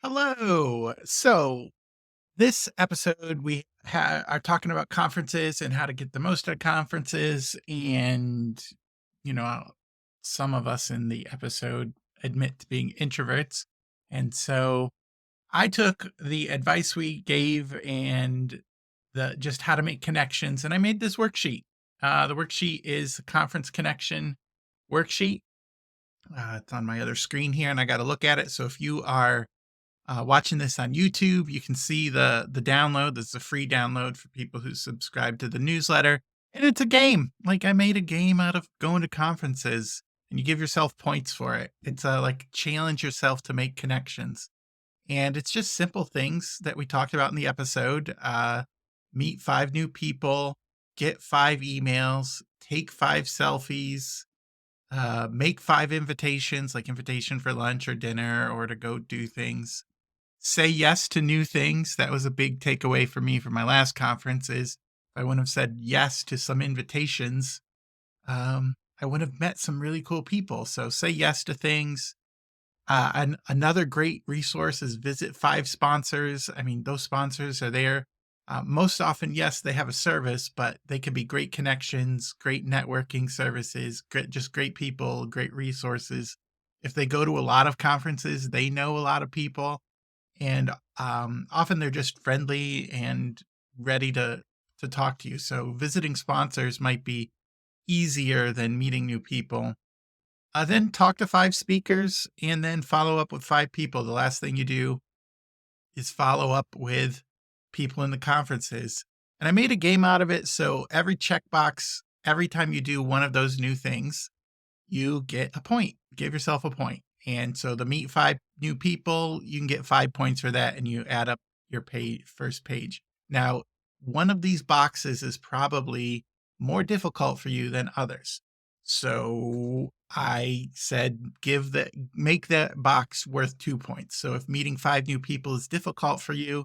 Hello. So this episode are talking about conferences and how to get the most out of conferences. And you know, some of us in the episode admit to being introverts, and so I took the advice we gave and the just how to make connections, and I made this worksheet. The worksheet is a conference connection worksheet. It's on my other screen here, and I got to look at it. So if you are watching this on YouTube, you can see the download. This is a free download for people who subscribe to the newsletter, and it's a game. Like I made a game out of going to conferences, and you give yourself points for it. It's like challenge yourself to make connections, and it's just simple things that we talked about in the episode. Meet 5 new people, get 5 emails, take 5 selfies, make 5 invitations, like invitation for lunch or dinner or to go do things. Say yes to new things. That was a big takeaway for me from my last conference is if I wouldn't have said yes to some invitations, I would have met some really cool people. So say yes to things. And another great resource is visit 5 sponsors. I mean, those sponsors are there. Most often, yes, they have a service, but they can be great connections, great networking services, just great people, great resources. If they go to a lot of conferences, they know a lot of people, and often they're just friendly and ready to talk to you. So visiting sponsors might be easier than meeting new people. Then talk to 5 speakers and then follow up with 5 people. The last thing you do is follow up with people in the conferences. And I made a game out of it. So every checkbox, every time you do one of those new things, you get a point. Give yourself a point. And so the meet 5 new people, you can get 5 points for that, and you add up your first page. Now, one of these boxes is probably more difficult for you than others. So I said, make that box worth 2 points. So if meeting 5 new people is difficult for you,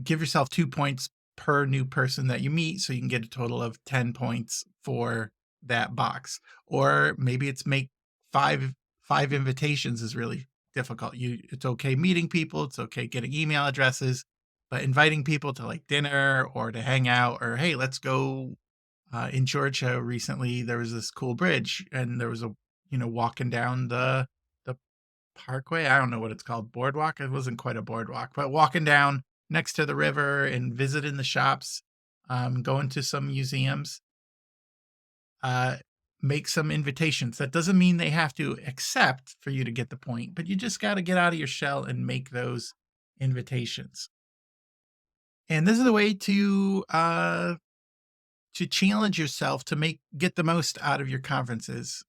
give yourself 2 points per new person that you meet, so you can get a total of 10 points for that box. Or maybe it's make five invitations is really difficult. It's okay meeting people, it's okay getting email addresses, but inviting people to like dinner or to hang out or hey, let's go. In Georgia recently, there was this cool bridge, and there was walking down the parkway. I don't know what it's called, boardwalk. It wasn't quite a boardwalk, but walking down next to the river and visiting the shops, going to some museums, uh, make some invitations. That doesn't mean they have to accept for you to get the point, but you just got to get out of your shell and make those invitations. And this is the way to challenge yourself to get the most out of your conferences.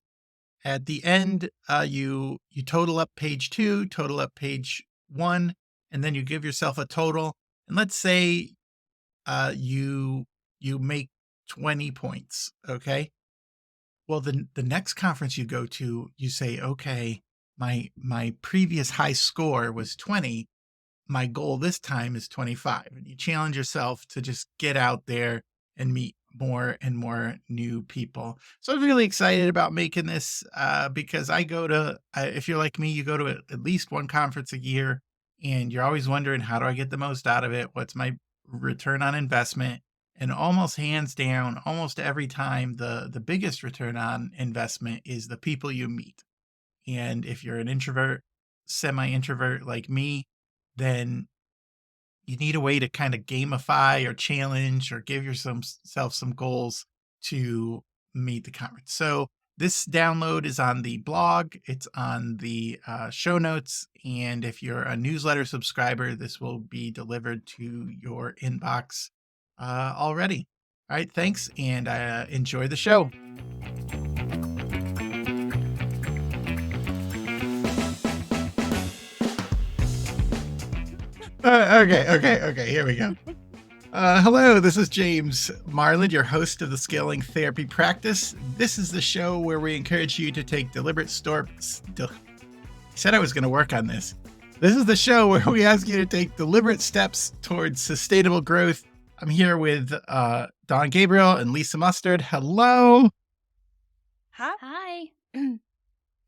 At the end, you total up page 2, total up page 1, and then you give yourself a total. And let's say you make 20 points. Okay. Well, the next conference you go to, you say, okay, my previous high score was 20. My goal this time is 25. And you challenge yourself to just get out there and meet more and more new people. So I'm really excited about making this because if you're like me, you go to at least one conference a year, and you're always wondering, how do I get the most out of it? What's my return on investment? And almost hands down, almost every time, the biggest return on investment is the people you meet. And if you're an introvert, semi-introvert like me, then you need a way to kind of gamify or challenge or give yourself some goals to meet the conference. So this download is on the blog. It's on the show notes. And if you're a newsletter subscriber, this will be delivered to your inbox already. All right. Thanks. And enjoy the show. Okay. Here we go. Hello, this is James Marlin, your host of the Scaling Therapy Practice. This is the show where we encourage you to take deliberate steps. I said I was going to work on this. This is the show where we ask you to take deliberate steps towards sustainable growth. I'm here with Dawn Gabriel and Lisa Mustard. Hello. Hi.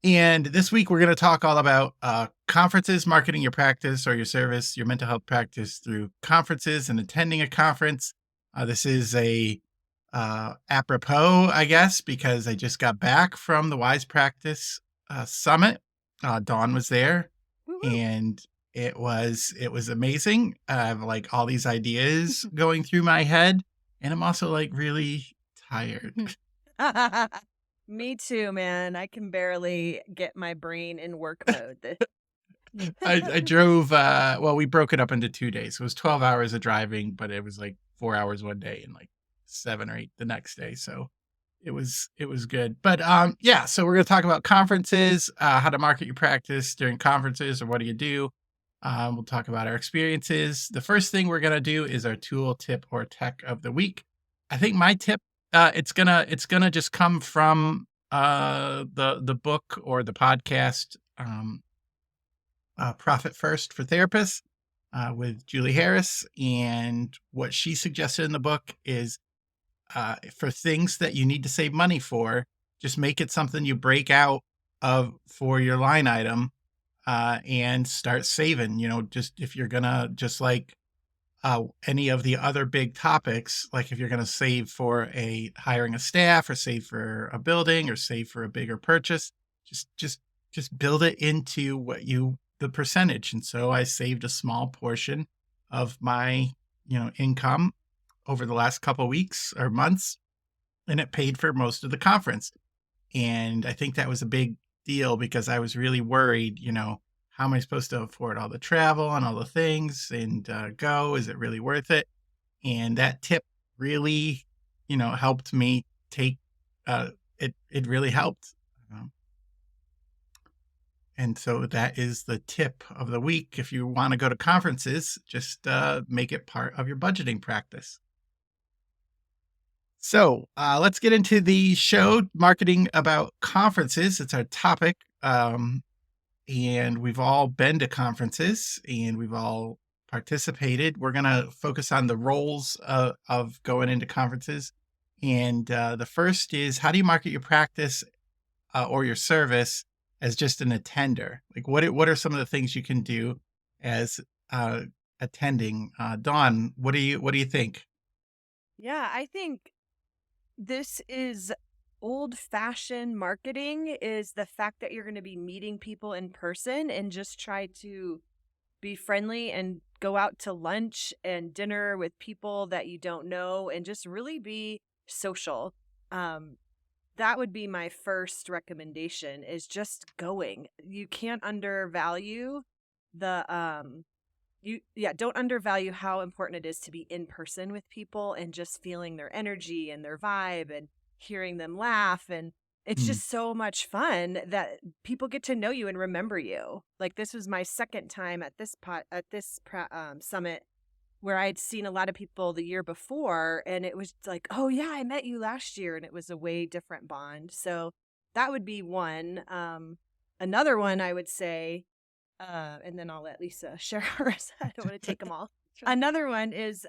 And this week, we're going to talk all about conferences, marketing your practice or your service, your mental health practice through conferences and attending a conference. This is a apropos, I guess, because I just got back from the Wise Practice Summit. Dawn was there, Woo woo. and it was amazing. I have like all these ideas going through my head, and I'm also like really tired. Me too, man. I can barely get my brain in work mode. I drove, well, we broke it up into 2 days. It was 12 hours of driving, but it was like 4 hours one day and like 7 or 8 the next day. So it was good. But yeah, so we're gonna talk about conferences, how to market your practice during conferences or what do you do. We'll talk about our experiences. The first thing we're gonna do is our tool, tip, or tech of the week. I think my tip, it's gonna just come from the book or the podcast. Profit First for Therapists with Julie Harris. And what she suggested in the book is for things that you need to save money for, just make it something you break out of for your line item and start saving. Just if you're going to, just like any of the other big topics, like if you're going to save for hiring a staff or save for a building or save for a bigger purchase, just build it into the percentage. And so I saved a small portion of my income over the last couple weeks or months, and it paid for most of the conference. And I think that was a big deal because I was really worried, how am I supposed to afford all the travel and all the things and go? Is it really worth it? And that tip really, helped me take it really helped. Um, and so that is the tip of the week. If you want to go to conferences, just make it part of your budgeting practice. So let's get into the show, marketing about conferences. It's our topic. And we've all been to conferences and we've all participated. We're going to focus on the roles of going into conferences. And the first is, how do you market your practice or your service as just an attender? Like what are some of the things you can do as attending? Dawn, what do you think? Yeah, I think this is old-fashioned marketing is the fact that you're going to be meeting people in person and just try to be friendly and go out to lunch and dinner with people that you don't know and just really be social. Um, that would be my first recommendation is just going. You can't undervalue the don't undervalue how important it is to be in person with people and just feeling their energy and their vibe and hearing them laugh, and it's Mm, just so much fun that people get to know you and remember you. Like, this was my second time at this summit where I'd seen a lot of people the year before, and it was like, oh yeah, I met you last year, and it was a way different bond. So that would be one. Another one I would say, and then I'll let Lisa share hers. I don't want to take them all. Sure. Another one is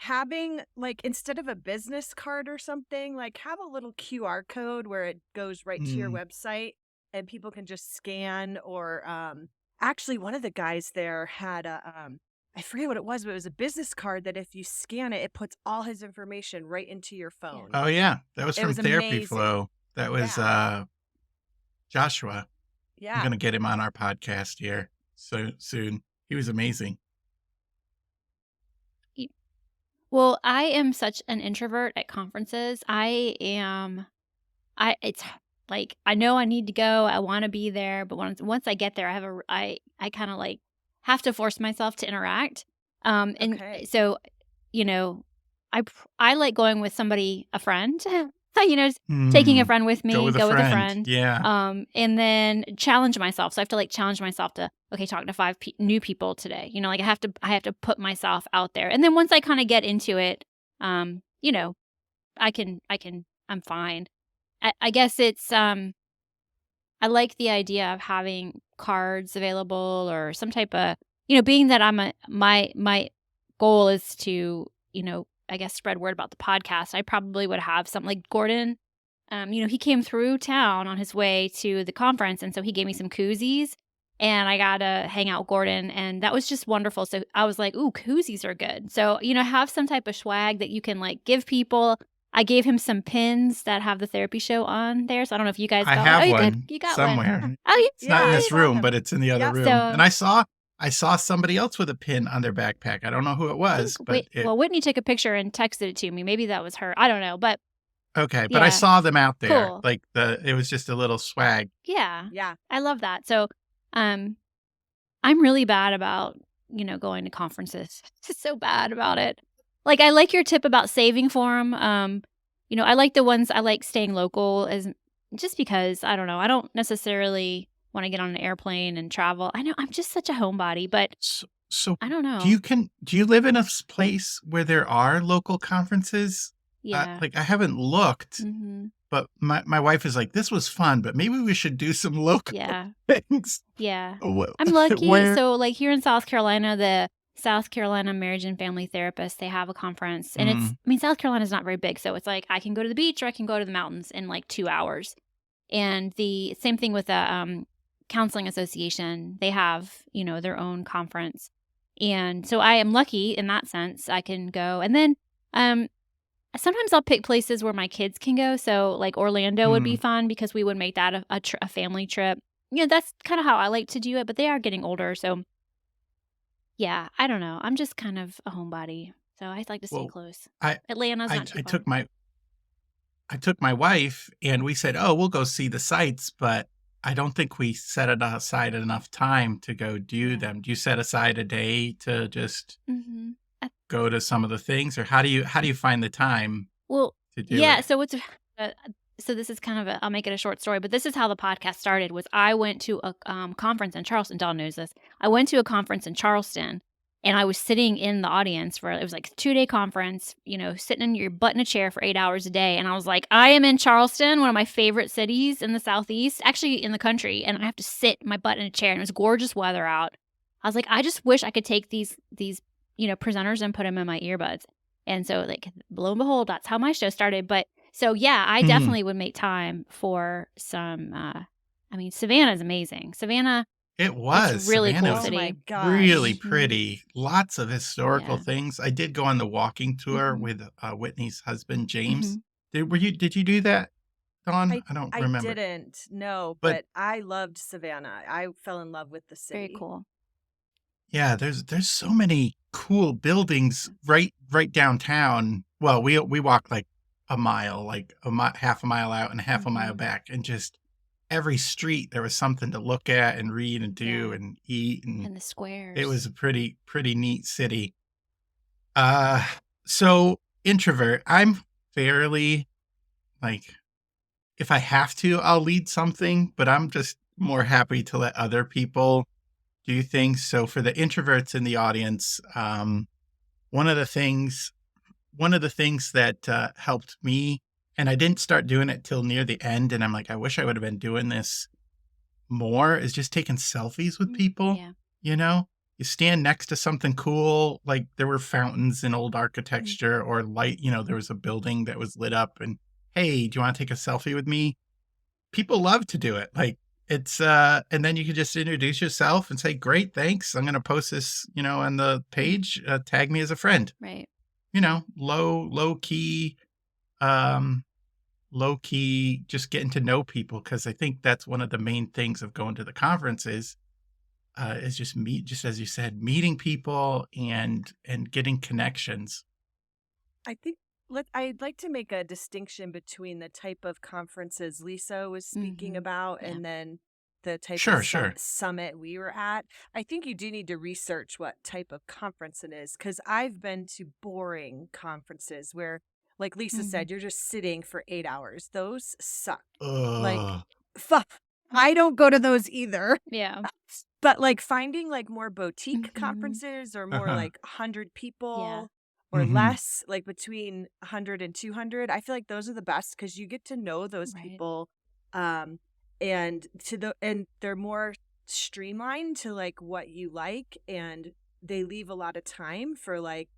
having, like, instead of a business card or something, like, have a little QR code where it goes right to your mm, website and people can just scan. Or actually, one of the guys there had I forget what it was, but it was a business card that if you scan it, it puts all his information right into your Yeah. phone. Oh yeah, that was It from was Therapy amazing. Flow. That was Yeah. Joshua. I'm Yeah. gonna get him on our podcast here soon. He was amazing. Y Well, I am such an introvert at conferences. It's like, I know I need to go, I wanna be there, but once I get there, I have a r I kinda, like, have to force myself to interact. And Okay. so, you know, I like going with somebody, a friend, you know, taking a Mm, friend with go me, with a go with a friend. friend, Yeah. and then challenge myself. So I have to, like, challenge myself to, okay, talk to 5 new people today. Like, I have to put myself out there. And then once I kinda get into it, you know, I'm fine. I guess I like the idea of having cards available or some type of, being that my goal is to, I guess, spread word about the podcast. I probably would have something like Gordon. he came through town on his way to the conference, and so he gave me some koozies, and I got to hang out with Gordon, and that was just wonderful. So I was like, "Ooh, koozies are good." So, have some type of swag that you can, like, give people. I gave him some pins that have the therapy show on there, so I don't know if you guys I got one. Oh, have you did. one You got one. somewhere. Oh, you It's not Yeah, in I this did. saw room, them. but it's in the other Yep. room. And So I saw somebody else with a pin on their backpack. I don't know who it I think was, but Whitney took a picture and texted it to me. Maybe that was her. I don't know, but okay, but I yeah, saw them out there. cool. Like it was just a little swag. Yeah, Yeah. I love that. So, um, I'm really bad about, going to conferences. Just so bad about it. Like, I like your tip about saving for 'em. I like the ones I like staying local as just because, I don't know, I don't necessarily wanna get on an airplane and travel. I know I'm just such a homebody, but So I don't do you know. can do you live in a place where there are local conferences? Yeah. Like I haven't looked, Mhm. but my wife is like, "This was fun, but maybe we should do some local Yeah. things." Yeah. Wh- I'm lucky. Where? So, like, here in South Carolina, the South Carolina Marriage and Family Therapists, they have a conference, and Mm, South Carolina's not very big, so it's like I can go to the beach or I can go to the mountains in, like, 2 hours. And the same thing with the, counseling association. They have, their own conference. And so I am lucky in that sense. I can go. And then, um, sometimes I'll pick places where my kids can go. So, like, Orlando would be mm. fun because we would make that a family trip. That's kinda how I like to do it, but they are getting older, so yeah, I don't know. I'm just kind of a homebody, so I like to stay Well, close. I Atlanta's I not too I far. took my wife and we said, "Oh, we'll go see the sights," but I don't think we set it aside enough time to go do Yeah. them. Do you set aside a day to just Mhm. go to some of the things, or how do you find the time Well, to do yeah, it? so so this is kind of I'll make it a short story, but this is how the podcast started was I went to a, conference in Charleston. Dawn knows this. I went to a conference in Charleston, and I was sitting in the audience for it was like a 2-day conference, sitting in your butt in a chair for 8 hours a day, and I was like, "I am in Charleston, one of my favorite cities in the Southeast, actually in the country, and I have to sit my butt in a chair," and it was gorgeous weather out. I was like, "I just wish I could take these, presenters and put them in my earbuds." And so, like, lo and behold, that's how my show started, but so, yeah, I Mhm. definitely would make time for some, Savannah's amazing. Savannah, It it's a was. really Savannah cool Oh was my city. really gosh. Mhm. pretty. Lots of historical Yeah. things. I did go on the walking tour Mhm. with, Whitney's husband, James. Mhm. Did you do that, Dawn? I I don't I remember. didn't. No, But but I loved Savannah. I fell in love with the Very city. cool. yeah, there's so many cool buildings right downtown. Well, we walked like a mile, like half a mile out and half a mile Mhm. back, and just every street there was something to look at and read and do Yeah, and eat, and and the it was squares. a pretty neat city. Uh, so introvert. I'm fairly like if I have to, I'll lead something, but I'm just more happy to let other people do things. So for the introverts in the audience, one of the things one of the things that helped me, and I didn't start doing it till near the end, and I'm like, I wish I would have been doing this more, is just taking selfies with people. Yeah. You know, you stand next to something cool, like there were fountains in old Mhm. architecture or light. There was a building that was lit up, and hey, do you want to take a selfie with me? People love to do it. Like it's and then you can just introduce yourself and say, "Great, thanks. I'm going to post this, on the Mhm. page. Tag me as a friend." Right. Low key, um, low key, just getting to know people because I think that's one of the main things of going to the conferences is just as you said, meeting people and getting connections. I think I'd like to make a distinction between the type of conferences Lisa was speaking Mhm. about Yeah. and then the type of Sure, sure. summit we were at. I think you do need to research what type of conference it is because I've been to boring conferences where, like Lisa Mhm. said, you're just sitting for 8 hours. Those suck. Like, Ugh. fuck. I don't go to those either. Yeah. But like finding like more boutique Mhm. conferences or more Uh-huh. like 100 Yeah. people or Mhm. less, like between 100 and 200, I feel like those are the best because you get to know those Right. people, um, and they're more streamlined to like what you like, and they leave a lot of time for like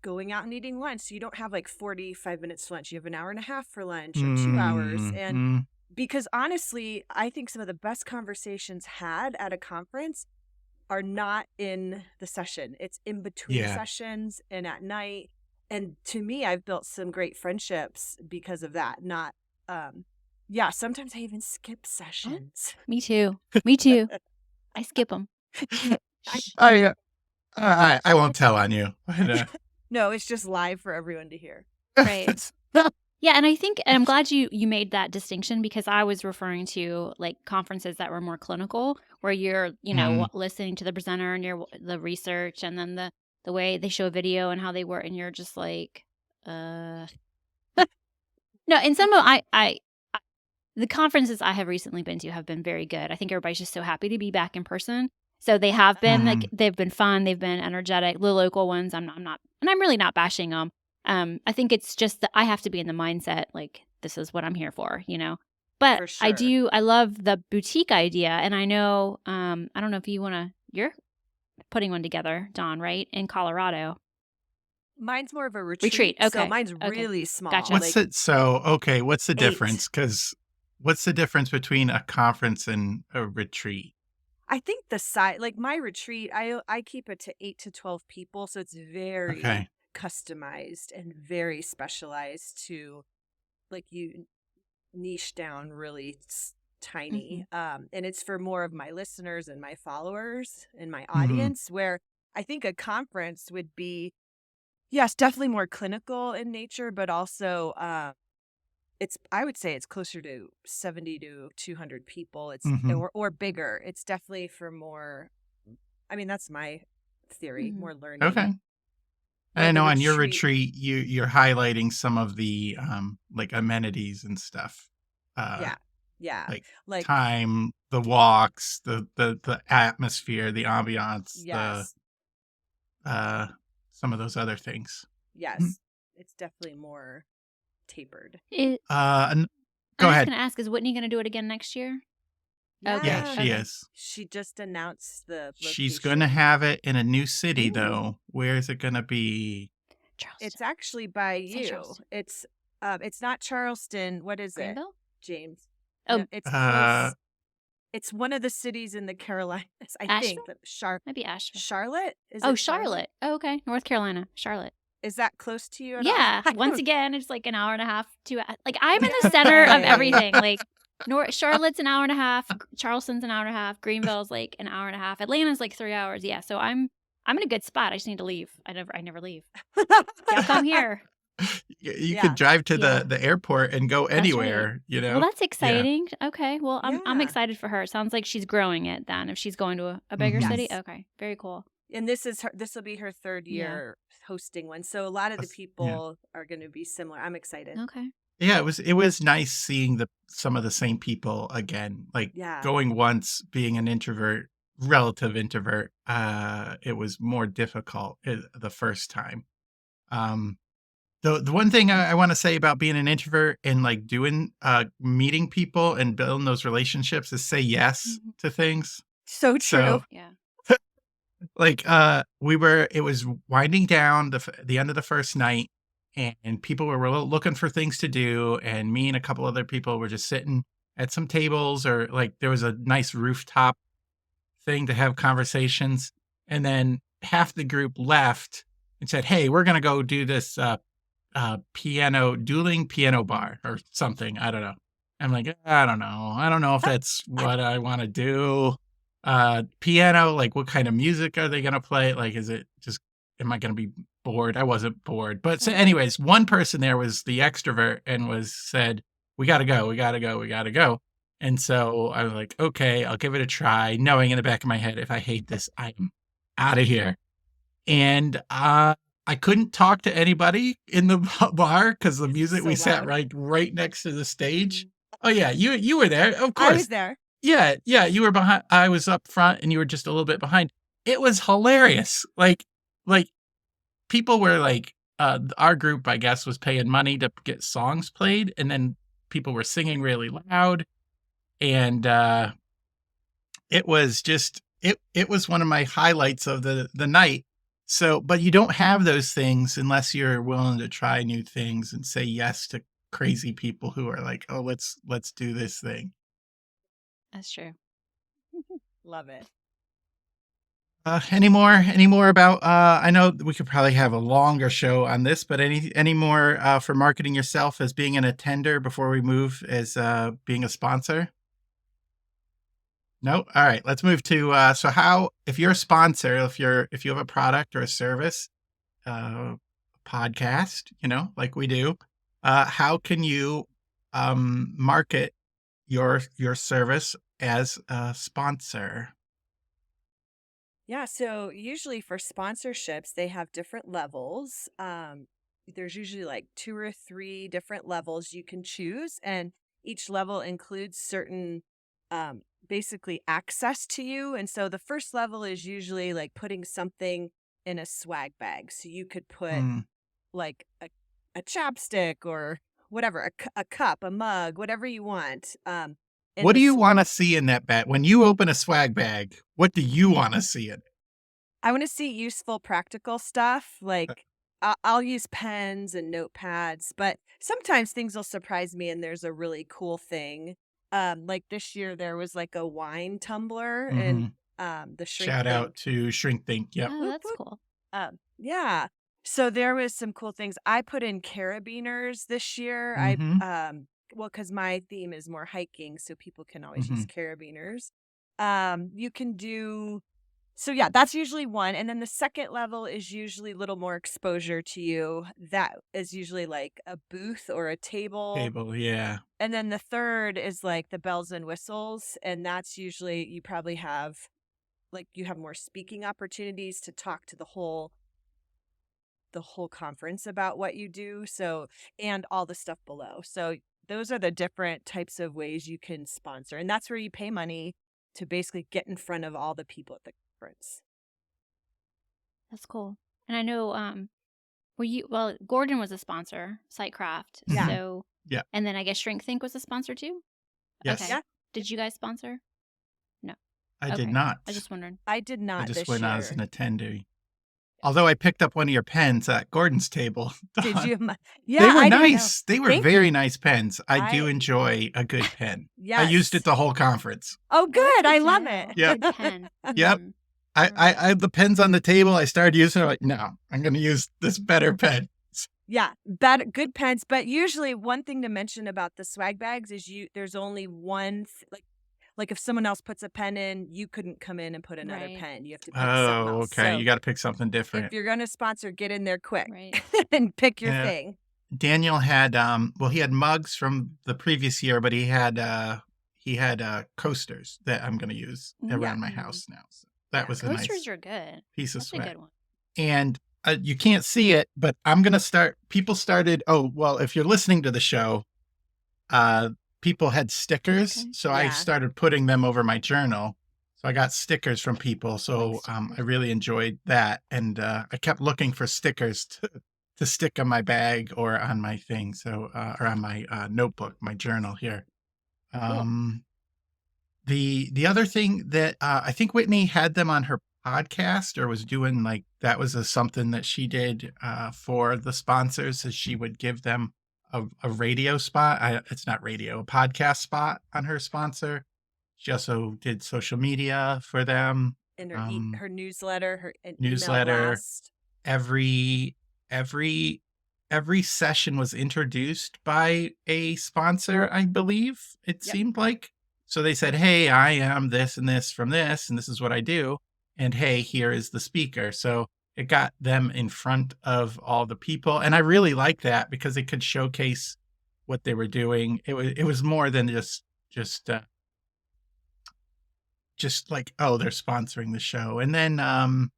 going out and eating lunch. So you don't have like 45 minutes for lunch. You have an hour and a half for lunch or 2 hours. And Mm-hmm. because honestly, I think some of the best conversations had at a conference are not in the session. It's in between Yeah. sessions and at night. And to me, I've built some great friendships because of that. Not, yeah, sometimes I even skip sessions. Me too. Me too. I skip them. I won't tell on you. But, No, it's just live for everyone to hear. Right. Yeah, and I think, and I'm glad you made that distinction, because I was referring to like conferences that were more clinical, where you're, listening to the presenter and the research, and then the way they show a video and how they work, and you're just like, no. And some of the conferences I have recently been to have been very good. I think everybody's just so happy to be back in person. So they have been like, they've been fun, they've been energetic. The local ones, I'm not, and I'm really not bashing them. I think it's just that I have to be in the mindset like, this is what I'm here for, But For sure. I love the boutique idea, and I know, I don't know if you're putting one together, Dawn, right, in Colorado. Mine's more of a retreat. Retreat, okay. So mine's Okay. really small. Gotcha. what's like it? So, okay, what's the 8. difference? Because what's the difference between a conference and a retreat? I think the size, like my retreat, I keep it to 8 to 12 people. So it's very Okay. customized and very specialized to like you niche down really tiny. And it's for more of my listeners and my followers and my audience, where I think a conference would be, yes, definitely more clinical in nature, but also I would say it's closer to 70 to 200 people. It's or bigger. It's definitely for more, I mean, that's my theory, more learning. Okay. I know on your retreat, you're highlighting some of the like amenities and stuff. Yeah. Like time, the walks, the atmosphere, the ambiance, yes. some of those other things. Yes. It's definitely more tapered. Go I was ahead. going to ask, is Whitney going to do it again next year? Yeah, she is. She just announced the location. She's going to have it in a new city, though. Where is it going to be? Charleston. It's actually by you. Charleston. It's not Charleston. What is Greenville? it, James? Oh, no, it's close. It's one of the cities in the Carolinas. I think. Maybe Asheville. Charlotte? Is Oh, it Charlotte. Oh, okay. North Carolina. Charlotte. Is that close to you at Yeah. all? Once again, it's like an hour and a half, 2 hours. Like, I'm in the center of everything. Like, Charlotte's an hour and a half. Charleston's an hour and a half. Greenville's like an hour and a half. Atlanta's like 3 hours. Yeah. So I'm in a good spot. I just need to leave. I never leave. Yeah, come here. You could drive to the airport and go anywhere, right. Well, that's exciting. Yeah. Okay. Well, I'm excited for her. It sounds like she's growing it then if she's going to a bigger city. Okay. Very cool. And this will be her 3rd year hosting one. So a lot of the people are going to be similar. I'm excited. Okay. Yeah, it was nice seeing some of the same people again. Like going once, being an relative introvert, it was more difficult the first time. The one thing I want to say about being an introvert and like doing meeting people and building those relationships is say yes to things. So true. Yeah. Like it was winding down the end of the first night, and people were looking for things to do, and me and a couple other people were just sitting at some tables, or like there was a nice rooftop thing to have conversations, and then half the group left and said, "Hey, we're gonna go do this dueling piano bar or something." I don't know. I'm like, I don't know if that's what I want to do. Piano, like what kind of music are they gonna play? Like, is it just, am I gonna be bored? I wasn't bored. But so anyways, one person there was the extrovert and said, we gotta go. And so I was like, okay, I'll give it a try, knowing in the back of my head, if I hate this, I'm out of here. And I couldn't talk to anybody in the bar because the music, we sat right next to the stage. Oh yeah, you were there, of course. I was there. Yeah, you were behind. I was up front, and you were just a little bit behind. It was hilarious. Like people were like, our group, I guess, was paying money to get songs played, and then people were singing really loud, and it was just it was one of my highlights of the night. So, but you don't have those things unless you're willing to try new things and say yes to crazy people who are like, "Oh, let's do this thing." That's true. Love it. Any more about I know we could probably have a longer show on this, but any more for marketing yourself as being an attender before we move as being a sponsor? No? All right, let's move to so how if you're a sponsor, if you have a product or a service, podcast, like we do, how can you market your service as a sponsor? Yeah, so usually for sponsorships, they have different levels. There's usually like two or three different levels you can choose, and each level includes certain basically access to you. And so the first level is usually like putting something in a swag bag. So you could put Hmm. like a chapstick or whatever, a cup, a mug, whatever you want. In What do the you want to see in that bag? When you open a swag bag, what do you want to see in it? I want to see useful, practical stuff. Like I'll use pens and notepads, but sometimes things will surprise me and there's a really cool thing. Like this year there was like a wine tumbler and Hmm. the shrink Shout thing. out to Shrink Think. Yep. Oh, Whoop, that's whoop. cool. Yeah. So there was some cool things. I put in carabiners this year. Hmm. Well, because my theme is more hiking, so people can always use Hmm. carabiners. You can do so yeah, that's usually one. And then the second level is usually a little more exposure to you. That is usually like a booth or a table. Table. Yeah. And then the third is like the bells and whistles. And that's usually you probably have like you have more speaking opportunities to talk to the whole conference about what you do. So and all the stuff below. So those are the different types of ways you can sponsor. And that's where you pay money to basically get in front of all the people at the conference. That's cool. And I know, well, Gordon was a sponsor, Sightcraft. Yeah. Hmm. So, Yeah. and then I guess Shrink Think was a sponsor too. Yes. Okay. Yeah. Did you guys sponsor? No. I did Okay. not. I just wondered. I did I not just this went as an year. attendee. Although I picked up one of your pens at Gordon's table. Did you? They Yeah, were I didn't know. nice. They were Thank very you. nice pens. I do I enjoy a good pen. I used it yes. the whole conference. Oh, Oh, that's good. I good to love know. Yeah. Good pen. Yep. Mhm. I had the pens on the table. I started using it. Like, no, I'm going to use this better pen. Yeah, bad good pens, but usually one thing to mention about the swag bags is there's only one like if someone else puts a pen in, you couldn't come in and put another Right. pen. You have to pick something Oh, else. okay. So You got to pick something if different. you're going to sponsor, get in there quick Right. and pick your Yeah. thing. Daniel had well, he had mugs from the previous year, but he had coasters that I'm going to use Yeah. around my Mhm. house now. So Yeah. that was a Coasters nice are good. piece of That's a swag. good one. And you can't see it, but I'm going to start. People started. Oh, well, if you're listening to the show, people had stickers. Okay. So I Yeah. started putting them over my journal. So I got stickers from people. So I stickers. really enjoyed that. And I kept looking for stickers to stick on my bag or on my thing. So, or on my notebook, my journal here. Cool. The other thing that I think Whitney had them on her podcast or was doing like that was something that she did for the sponsors is she would give them a radio spot. It's not radio, a podcast spot on her sponsor. She also did social media for them, In um, her newsletter, an email newsletter. blast. Every every every session was introduced by a sponsor, I believe it Yep. seemed like. So they said, "Hey, I am this and this from this, and this is what I do. And hey, here is the speaker." So it got them in front of all the people, and I really like that because it could showcase what they were doing. It was more than just just like, oh, they're sponsoring the show. And then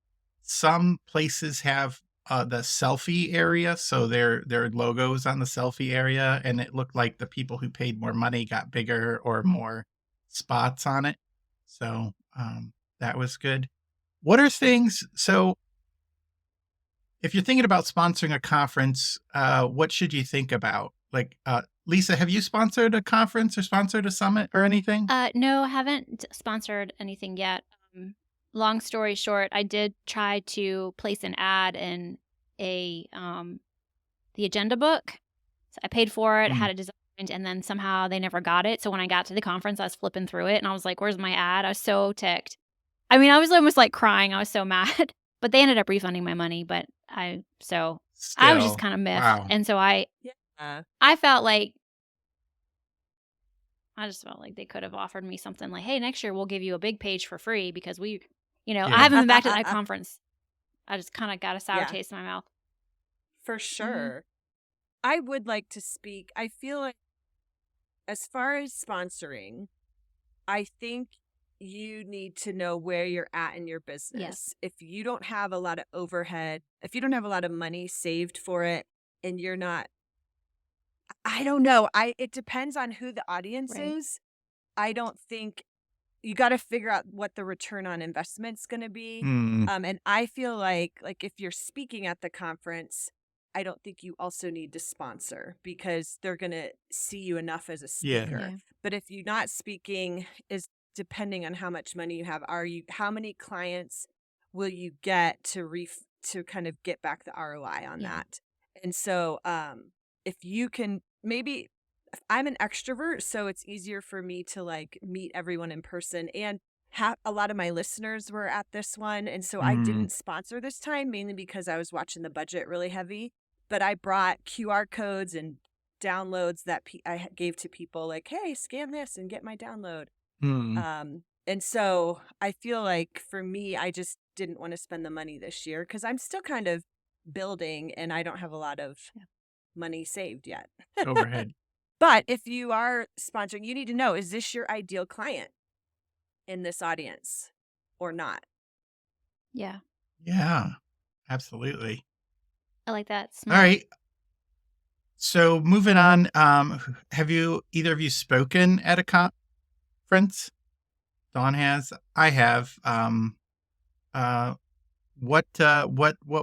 some places have the selfie area, so their logos on the selfie area, and it looked like the people who paid more money got bigger or more spots on it. So that was good. What are things? So if you're thinking about sponsoring a conference, what should you think about? Like, Lisa, have you sponsored a conference or sponsored a summit or anything? No, I haven't sponsored anything yet. long story short, I did try to place an ad in a the agenda book. So I paid for it, Mm, had it designed, and then somehow they never got it. So when I got to the conference, I was flipping through it and I was like, "Where's my ad?" I was so ticked. I mean, I was almost like crying. I was so mad. But they ended up refunding my money, but I was just still. kind of miffed. Wow. And so Yeah. I felt like I just felt like they could have offered me something like, "Hey, next year we'll give you a big page for free because I Yeah. haven't been back to that conference." I just kind of got a sour Yeah, taste in my mouth. for Mhm. sure. I would like to speak. I feel like, as far as sponsoring, I think you need to know where you're at in your Yes. business. If you don't have a lot of overhead, if you don't have a lot of money saved for it, and you're not, I don't know. It depends on who the audience Right. is. I don't think you got to figure out what the return on investment's going to be. Mm, And I feel like if you're speaking at the conference, I don't think you also need to sponsor because they're going to see you enough as a yeah. speaker. Yeah. But if you're not speaking, is depending on how much money you have. How many clients will you get to kind of get back the ROI on Yeah. that? And so, if you can maybe, I'm an extrovert, so it's easier for me to like meet everyone in person. And a lot of my listeners were at this one. And so I Mm, didn't sponsor this time, mainly because I was watching the budget really heavy. But I brought QR codes and downloads that I gave to people like, hey, scan this and get my download. mm. And so I feel like for me, I just didn't want to spend the money this year because I'm still kind of building and I don't have a lot of Yeah. money saved yet. Overhead. But if you are sponsoring, you need to know, is this your ideal client in this audience or not? Yeah. Yeah. Absolutely. I like that. All Smart. right. So moving on, have you either of you spoken at a conference? Dawn has. I have. Uh, what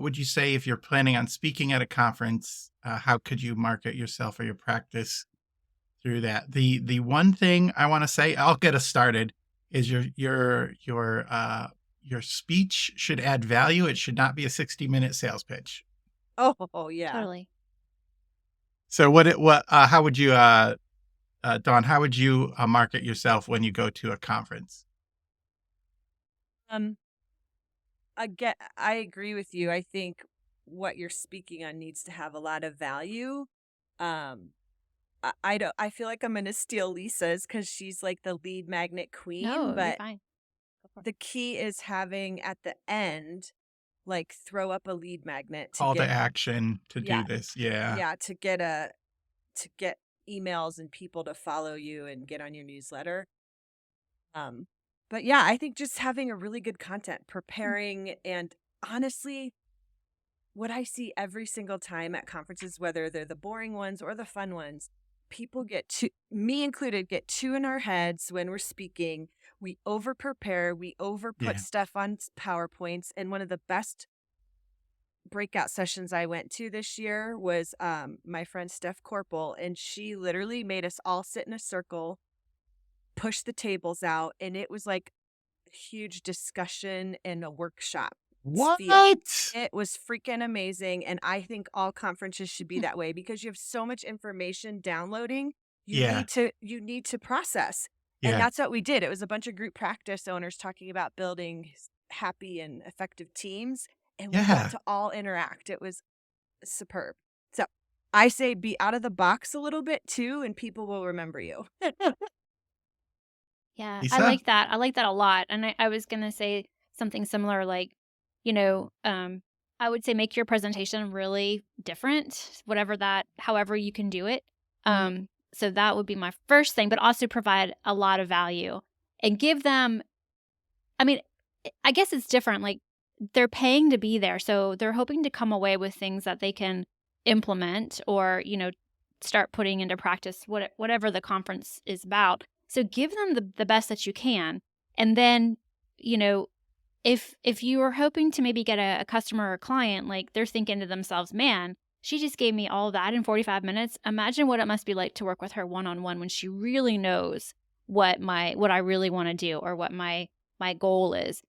would you say if you're planning on speaking at a conference? How could you market yourself or your practice through that? The one thing I want to say, I'll get us started, is your speech should add value. It should not be a 60-minute sales pitch. Oh, yeah. Totally. So how would you Dawn, how would you market yourself when you go to a conference? Um, I agree with you. I think what you're speaking on needs to have a lot of value. Um, I don't. I feel like I'm gonna steal Lisa's because she's like the lead magnet queen. No, you're But fine. Go for it. the key is having at the end, like throw up a lead magnet to Call to get, action to do yeah, this. Yeah. yeah, to get emails and people to follow you and get on your newsletter. Um, but yeah, I think just having a really good content, Mm. preparing, and honestly, what I see every single time at conferences, whether they're the boring ones or the fun ones, people get too, me included, get too in our heads when we're speaking. We over prepare, we over put Yeah. stuff on PowerPoints. And one of the best breakout sessions I went to this year was my friend Steph Corporal, and she literally made us all sit in a circle, push the tables out, and it was like a huge discussion and a workshop feel. What? It was freaking amazing, and I think all conferences should be Hmm. that way because you have so much information downloading. Yeah. You need to process. And Yeah. that's what we did. It was a bunch of group practice owners talking about building happy and effective teams, and we got Yeah. to all interact. It was superb. So, I say be out of the box a little bit too, and people will remember you. Yeah, I Lisa? like that. I like that a lot. And I was gonna say something similar, like, you know, I would say make your presentation really different, however you can do it. Mm. So that would be my first thing, but also provide a lot of value and give them. I mean, I guess it's different. Like they're paying to be there, so they're hoping to come away with things that they can implement or start putting into practice whatever the conference is about. So give them the best that you can, and then you know if you are hoping to maybe get a customer or a client, like they're thinking to themselves, man. She just gave me all that in 45 minutes. Imagine what it must be like to work with her one-on-one when she really knows what I really want to do or what my goal is.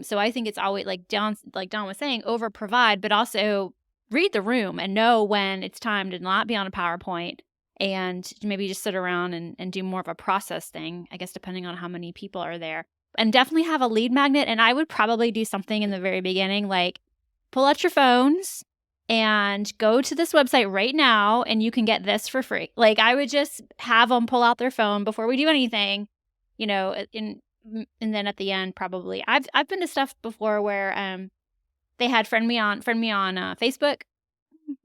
So I think it's always like Don was saying, over provide, but also read the room and know when it's time to not be on a PowerPoint and maybe just sit around and do more of a process thing, I guess, depending on how many people are there. And definitely have a lead magnet. And I would probably do something in the very beginning, like pull out your phones and go to this website right now and you can get this for free. Like I would just have them pull out their phone before we do anything, and then at the end probably I've been to stuff before where they had friend me on Facebook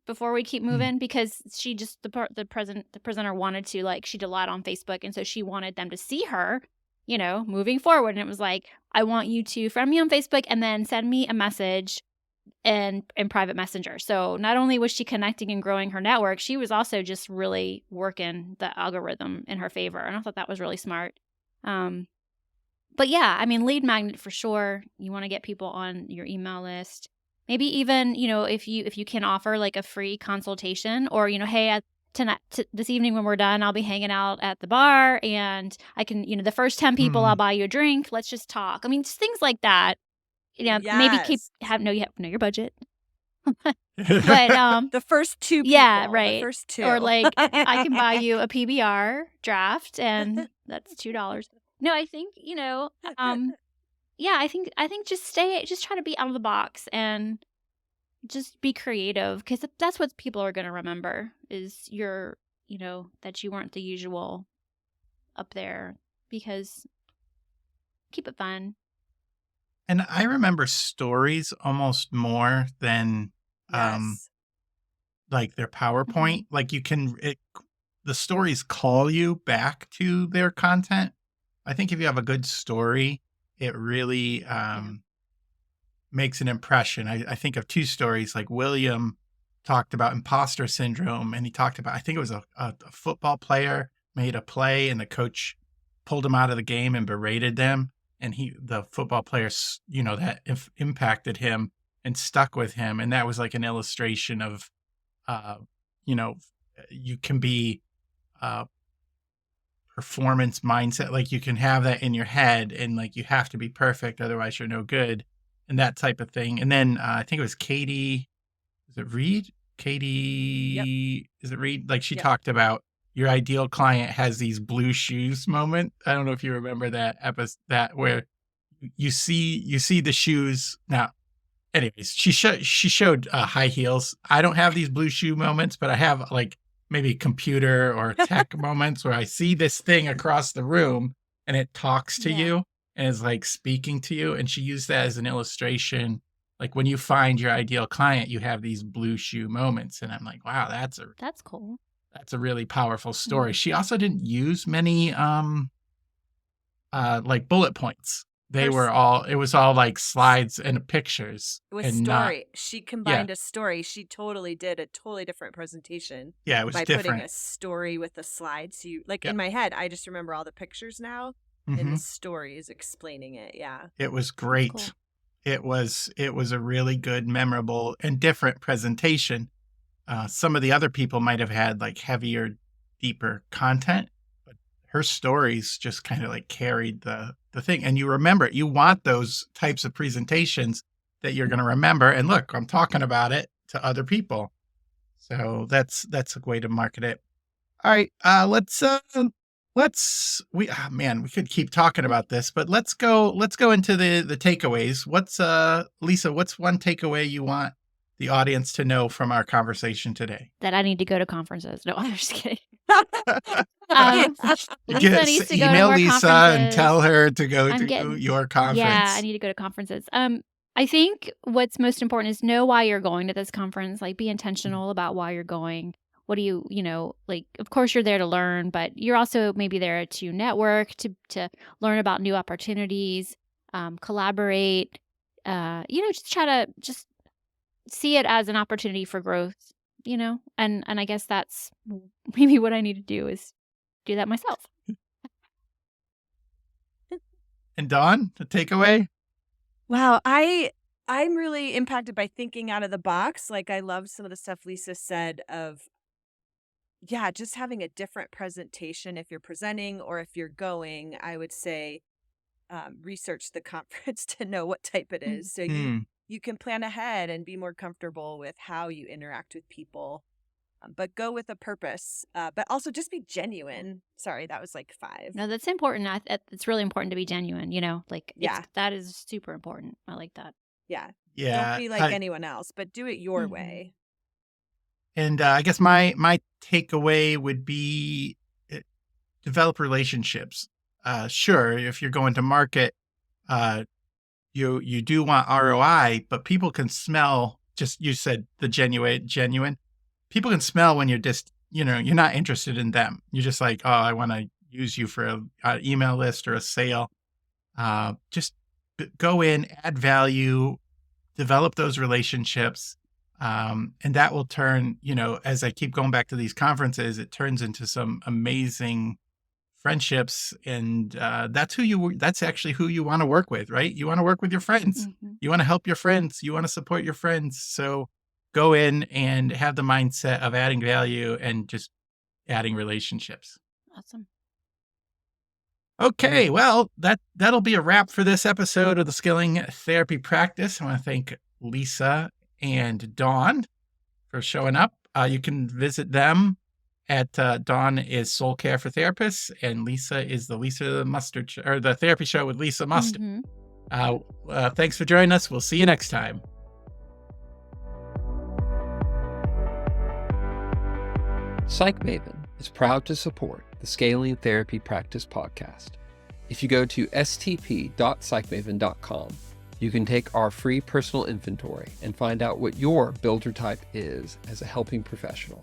before we keep Mm. moving, because she just the presenter wanted to, like, she did a lot on Facebook, and so she wanted them to see her, moving forward, and it was like, I want you to friend me on Facebook and then send me a message in private messenger. So not only was she connecting and growing her network, she was also just really working the algorithm in her favor, and I thought that was really smart. um but yeah, I mean, lead magnet for sure. You want to get people on your email list. Maybe even, if you can offer like a free consultation, or, hey, tonight, this evening when we're done, I'll be hanging out at the bar and I can, the first 10 people, I'll Mm. buy you a drink. Let's just talk. I mean, just things like that. Maybe Yes. know your budget. But The first two yeah, people. The right. first two. Or like I can buy you a PBR draft and that's $2. No, I think, yeah, I think just try to be out of the box and just be creative, because that's what people are going to remember is that you weren't the usual up there, because keep it fun. And I remember stories almost more than, um, Yes. like, their Mhm. PowerPoint. Like, the stories call you back to their content. I think if you have a good story, it really, Yeah. makes an impression. I think of 2 stories, like William talked about imposter syndrome, and he talked about, I think it was a football player made a play and the coach pulled him out of the game and berated them, and the football player, that impacted him and stuck with him, and that was like an illustration of, uh, you know, you can be, uh, performance mindset, like, you can have that in your head and, like, you have to be perfect, otherwise you're no good, and that type of thing, and then, I think it was Katie, is it Reed? Yep. Katie, is it Reed? Like, she Yep. talked about your ideal client has these blue shoes moment. I don't know if you remember that where you see the shoes. Now, anyways, she showed, high heels. I don't have these blue shoe moments, but I have, like, maybe computer or tech moments where I see this thing across the room and it talks to Yeah. you and is, like, speaking to you, and she used that as an illustration. Like, when you find your ideal client, you have these blue shoe moments, and I'm like, "Wow, That's cool. that's a really powerful story." Mhm. She also didn't use many, like, bullet points. Her It was all, like, slides and pictures With and not. story. She Yeah. combined a story. She totally did a totally different presentation Yeah, it was by putting different. a story with a slide. So you, like, Yeah. in my head, I just remember all the pictures now and the Mhm. story is explaining it. Yeah. It was That's great. cool. It was a really good, memorable, and different presentation. Some of the other people might have had, like, heavier, deeper content, but her stories just kinda, like, carried the thing, and you remember it. You want those types of presentations that you're gonna remember, and look, I'm talking about it to other people. So that's a way to market it. All right, man, we could keep talking about this, but let's go into the takeaways. Lisa, what's one takeaway you want the audience to know from our conversation today? That I need to go to conferences. No, I'm just kidding. Um, Lisa needs to go to Email more Lisa and conferences. tell her to go I'm to getting your Yeah, I conference. need to go to conferences. I think what's most important is know why you're going to this conference. Like, be intentional about why you're going. What do like, of course you're there to learn, but you're also maybe there to network, to learn about new opportunities, collaborate, just try to just see it as an opportunity for growth, and I guess that's maybe what I need to do is do that myself. And Dawn, the takeaway? Wow, I'm really impacted by thinking out of the box. Like, I love some of the stuff Lisa said of, yeah, just having a different presentation if you're presenting or if you're going. I would say research the conference to know what type it is. So Hmm. you can plan ahead and be more comfortable with how you interact with people. But go with a purpose, but also just be genuine. Sorry, that was like 5. No, that's important. It's really important to be genuine, Yeah, that is super important. I like that. yeah. Don't Yeah. be like anyone else, but do it your Mhm. way. And I guess my takeaway would be uh, develop relationships. Sure, if you're going to market, uh, you do want ROI, but people can smell. Just you said the genuine. People can smell when you're just you're not interested in them. You're just like, oh, I want to use you for a email list or a sale. Just go in, add value, develop those relationships. And that will turn, as I keep going back to these conferences, it turns into some amazing friendships. And that's actually who you want to work with, right? You want to work with your friends. Mhm. You want to help your friends. You want to support your friends. So go in and have the mindset of adding value and just adding relationships. Awesome. Okay, well, that'll be a wrap for this episode of the Skilling Therapy Practice. I want to thank Lisa and Dawn for showing up. You can visit them at Dawn is Soul Care for Therapists, and Lisa is the Lisa Mustard or the Therapy Show with Lisa Mustard. Mhm. Thanks for joining us. We'll see you next time. Psych Maven is proud to support the Scaling Therapy Practice podcast. If you go to stp.psychmaven.com, you can take our free personal inventory and find out what your builder type is as a helping professional.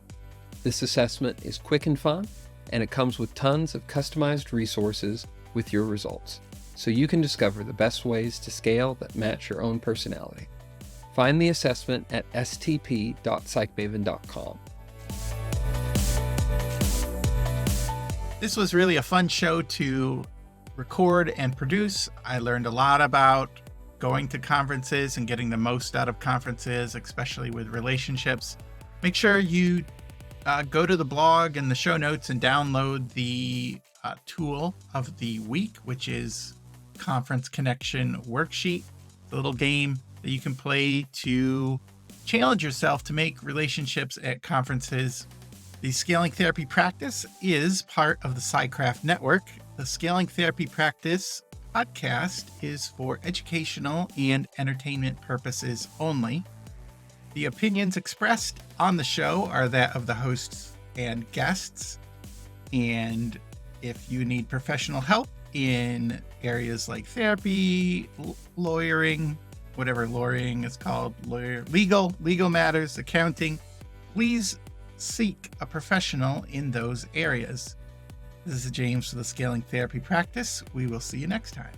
This assessment is quick and fun, and it comes with tons of customized resources with your results, so you can discover the best ways to scale that match your own personality. Find the assessment at stp.psychmaven.com. This was really a fun show to record and produce. I learned a lot about going to conferences and getting the most out of conferences, especially with relationships. Make sure you go to the blog and the show notes and download the tool of the week, which is Conference Connection Worksheet. It's a little game that you can play to challenge yourself to make relationships at conferences. The Scaling Therapy Practice is part of the SciCraft Network. The Scaling Therapy Practice podcast is for educational and entertainment purposes only. The opinions expressed on the show are that of the hosts and guests. And if you need professional help in areas like therapy, lawyering, whatever lawyering is called, legal matters, accounting, please seek a professional in those areas. This is James for the Scaling Therapy Practice. We will see you next time.